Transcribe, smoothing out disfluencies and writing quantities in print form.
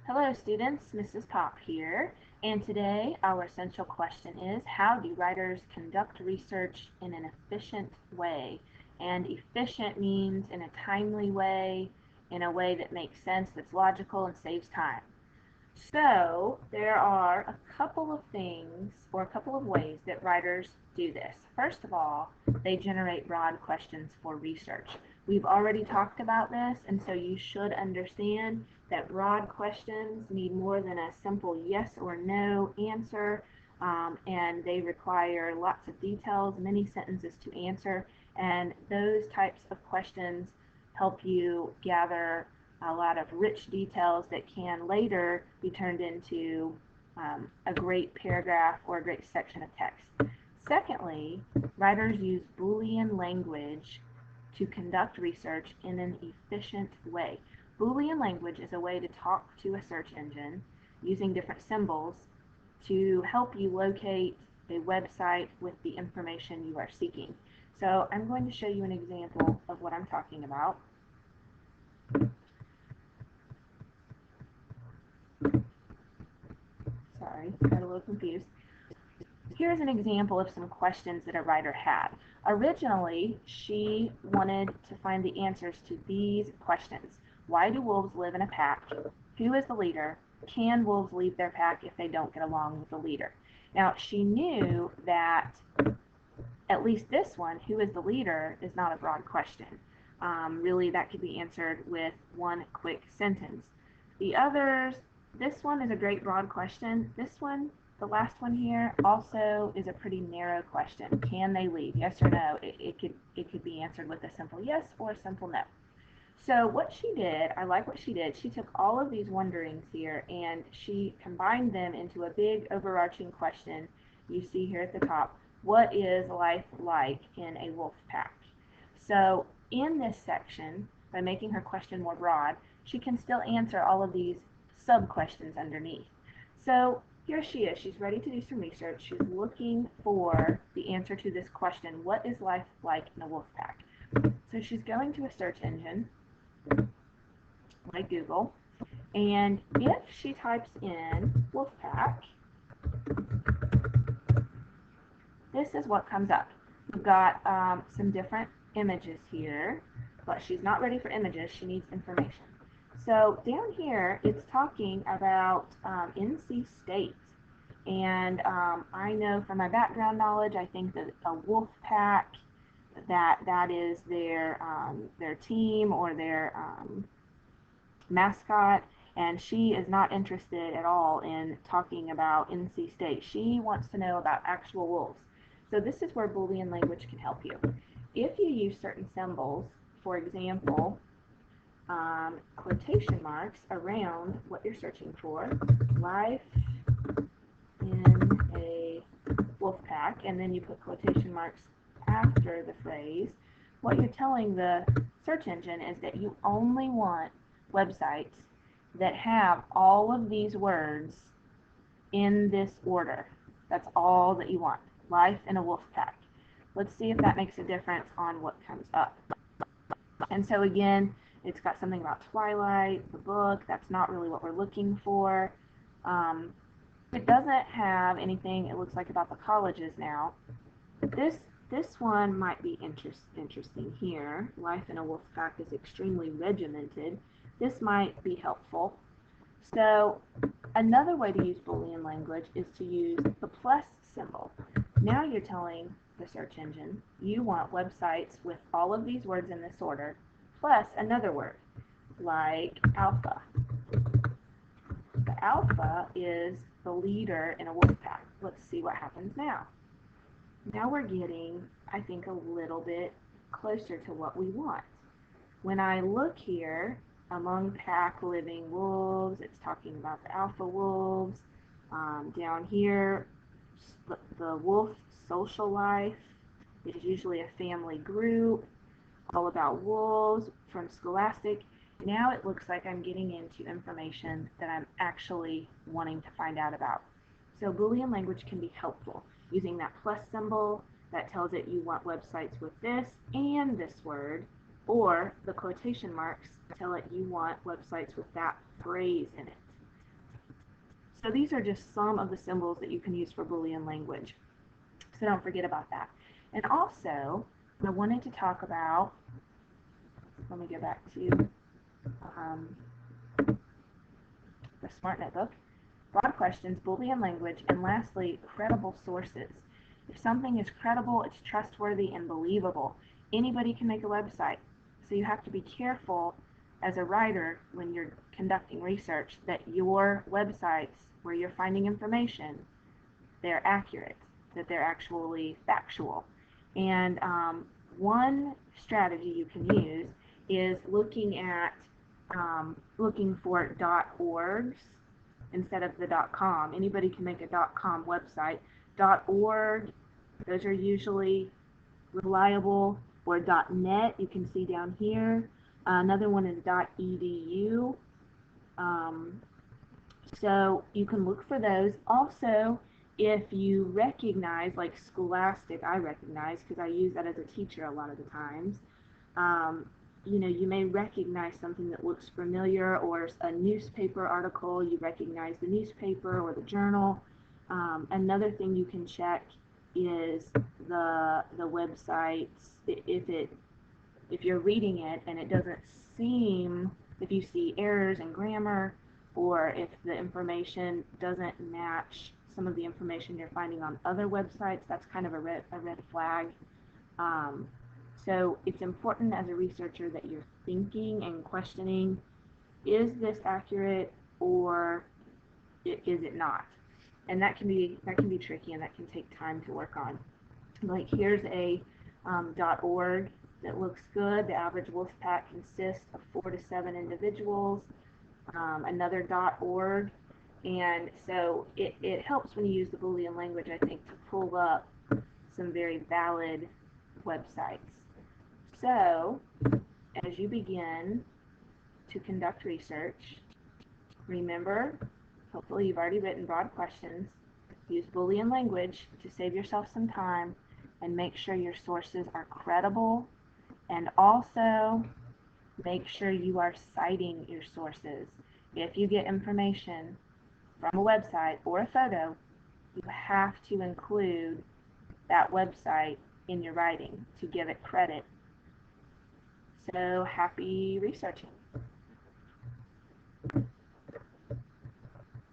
Hello students, Mrs. Pop here, and today our essential question is how do writers conduct research in an efficient way? And efficient means in a timely way, in a way that makes sense, that's logical and saves time. So there are a couple of things or a couple of ways that writers do this. First of all, they generate broad questions for research. We've already talked about this, and so you should understand that broad questions need more than a simple yes or no answer, and they require lots of details, many sentences to answer, and those types of questions help you gather a lot of rich details that can later be turned into a great paragraph or a great section of text. Secondly, writers use Boolean language to conduct research in an efficient way. Boolean language is a way to talk to a search engine using different symbols to help you locate a website with the information you are seeking. So I'm going to show you an example of what I'm talking about. Sorry, got a little confused. Here's an example of some questions that a writer had. Originally, she wanted to find the answers to these questions. Why do wolves live in a pack? Who is the leader? Can wolves leave their pack if they don't get along with the leader? Now, she knew that at least this one, who is the leader, is not a broad question. Really, that could be answered with one quick sentence. The others, this one is a great broad question. This one, the last one here, also is a pretty narrow question. Can they leave? Yes or no? It could be answered with a simple yes or a simple no. So what she did, I like what she did. She took all of these wonderings here and she combined them into a big overarching question. You see here at the top, what is life like in a wolf pack? So in this section, by making her question more broad, she can still answer all of these sub-questions underneath. So here she is. She's ready to do some research. She's looking for the answer to this question, what is life like in a wolf pack? So she's going to a search engine like Google, and if she types in wolf pack, this is what comes up. We've got some different images here, but she's not ready for images. She needs information. So down here, it's talking about NC State. And I know from my background knowledge, I think that a wolf pack, that is their team or their mascot, and she is not interested at all in talking about NC State. She wants to know about actual wolves. So this is where Boolean language can help you. If you use certain symbols, for example, quotation marks around what you're searching for, life in a wolf pack, and then you put quotation marks after the phrase, what you're telling the search engine is that you only want websites that have all of these words in this order. That's all that you want. Life in a wolf pack. Let's see if that makes a difference on what comes up. And so again, it's got something about Twilight, the book. That's not really what we're looking for. It doesn't have anything, it looks like, about the colleges now. This one might be interesting here. Life in a wolf pack is extremely regimented. This might be helpful. So another way to use Boolean language is to use the plus symbol. Now you're telling the search engine you want websites with all of these words in this order, plus another word, like alpha. The alpha is the leader in a wolf pack. Let's see what happens now. Now we're getting, I think, a little bit closer to what we want. When I look here, among pack living wolves, it's talking about the alpha wolves. Down here, the wolf social life is usually a family group, all about wolves from Scholastic. Now it looks like I'm getting into information that I'm actually wanting to find out about. So Boolean language can be helpful. Using that plus symbol, that tells it you want websites with this and this word, or the quotation marks tell it you want websites with that phrase in it. So these are just some of the symbols that you can use for Boolean language. So don't forget about that. And also, I wanted to talk about, let me go back to the Smart Notebook, broad questions, Boolean language, and lastly, credible sources. If something is credible, it's trustworthy and believable. Anybody can make a website. So you have to be careful as a writer when you're conducting research that your websites where you're finding information, they're accurate, that they're actually factual. And one strategy you can use is looking for .orgs instead of the .com. Anybody can make a .com website. .org, those are usually reliable, or .net, you can see down here. Another one is .edu. So you can look for those. Also, if you recognize, like Scholastic, I recognize because I use that as a teacher a lot of the times. You may recognize something that looks familiar, or a newspaper article, you recognize the newspaper or the journal. Another thing you can check is the websites. If you're reading it and it doesn't seem, if you see errors in grammar, or if the information doesn't match some of the information you're finding on other websites, that's kind of a red flag. So it's important as a researcher that you're thinking and questioning, is this accurate or is it not? And that can be tricky, and that can take time to work on. Like here's a .org that looks good. The average wolf pack consists of 4 to 7 individuals. Another .org, and so it helps when you use the Boolean language, I think, to pull up some very valid websites. So as you begin to conduct research, remember, hopefully you've already written broad questions, use Boolean language to save yourself some time, and make sure your sources are credible, and also make sure you are citing your sources. If you get information from a website or a photo, you have to include that website in your writing to give it credit. So happy researching.